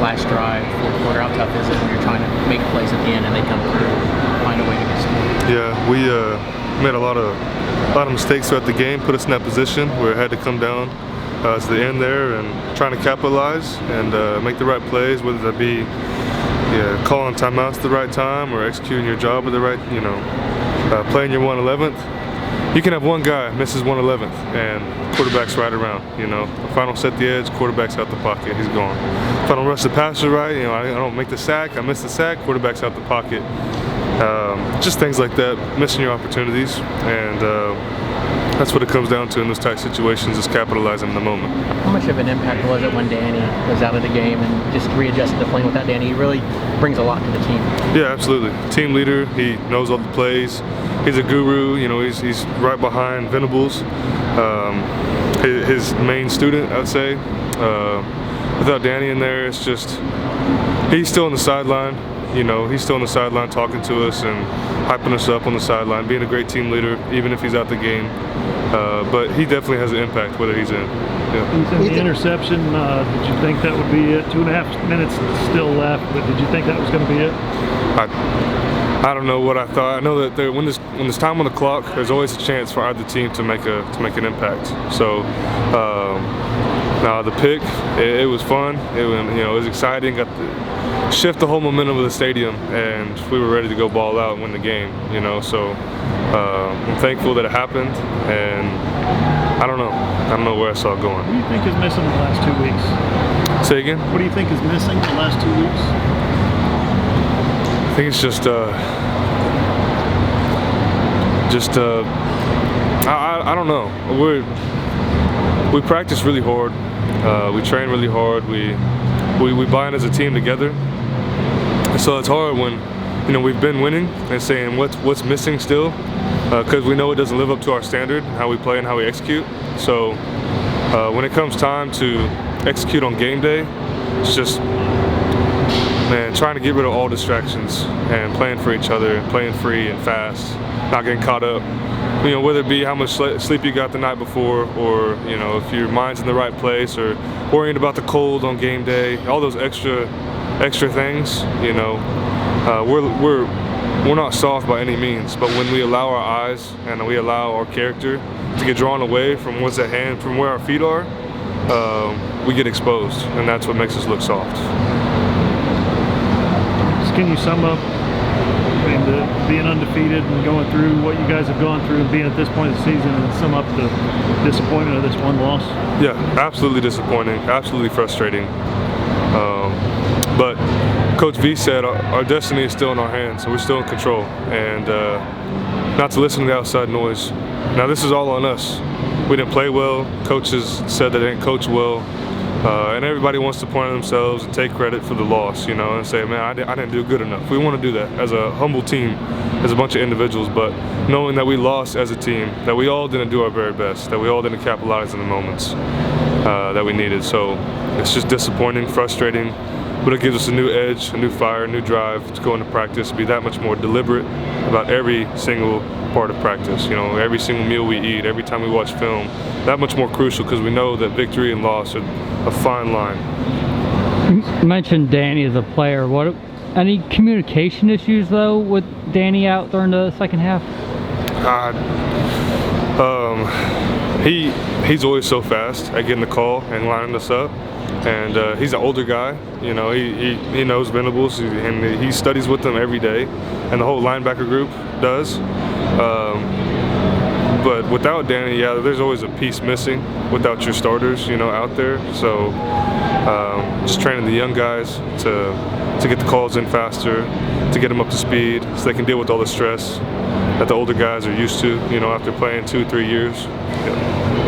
last drive, fourth quarter? How tough is it when you're trying to make plays at the end and they come through, find a way to get scored? Yeah, we made a lot of mistakes throughout the game, put us in that position where it had to come down to the end there and trying to capitalize and make the right plays, whether that be calling timeouts at the right time or executing your job at the right, playing your 111th. You can have one guy misses 111th and quarterback's right around, If I don't set the edge, quarterback's out the pocket, he's gone. If I don't rush the passer right, I don't make the sack, I miss the sack, quarterback's out the pocket. Just things like that, missing your opportunities, and that's what it comes down to in those tight situations, is capitalizing in the moment. How much of an impact was it when Danny was out of the game and just readjusted to playing without Danny? He really brings a lot to the team. Yeah, absolutely. Team leader, he knows all the plays. He's a guru, he's right behind Venables, his main student, I'd say. Without Danny in there, it's just, he's still on the sideline. He's still on the sideline talking to us and hyping us up on the sideline, being a great team leader, even if he's out the game. But he definitely has an impact whether he's in. Yeah. The interception, did you think that would be it? 2.5 minutes still left, but did you think that was going to be it? I don't know what I thought. I know that when there's time on the clock, there's always a chance for either team to make an impact. So now the pick, it was fun. It was exciting. Got to shift the whole momentum of the stadium, and we were ready to go ball out and win the game. So I'm thankful that it happened, and I don't know where I saw it going. What do you think is missing the last 2 weeks? Say again? What do you think is missing the last 2 weeks? I think it's just I don't know. We practice really hard. We train really hard. We bind as a team together. So it's hard when we've been winning and saying what's missing still, because we know it doesn't live up to our standard, how we play and how we execute. So when it comes time to execute on game day, it's just trying to get rid of all distractions and playing for each other and playing free and fast, not getting caught up. Whether it be how much sleep you got the night before, or if your mind's in the right place, or worrying about the cold on game day, all those extra things. We're not soft by any means, but when we allow our eyes and we allow our character to get drawn away from what's at hand, from where our feet are, we get exposed, and that's what makes us look soft. Can you sum up being undefeated and going through what you guys have gone through and being at this point of the season, and sum up the disappointment of this one loss? Yeah, absolutely disappointing, absolutely frustrating. But Coach V said our destiny is still in our hands, so we're still in control, and not to listen to the outside noise. Now this is all on us. We didn't play well. Coaches said they didn't coach well. And everybody wants to point at themselves and take credit for the loss, and say, man, I didn't do good enough. We want to do that as a humble team, as a bunch of individuals, but knowing that we lost as a team, that we all didn't do our very best, that we all didn't capitalize in the moments that we needed. So it's just disappointing, frustrating, but it gives us a new edge, a new fire, a new drive to go into practice, be that much more deliberate about every single part of practice. Every single meal we eat, every time we watch film, that much more crucial, because we know that victory and loss are a fine line. You mentioned Danny as a player. Any communication issues though with Danny out during the second half? He's always so fast at getting the call and lining us up, and he's an older guy. He knows Venables, and he studies with them every day, and the whole linebacker group does. But without Danny, there's always a piece missing without your starters, out there. So just training the young guys to get the calls in faster, to get them up to speed, so they can deal with all the stress that the older guys are used to, after playing 2-3 years. Yeah.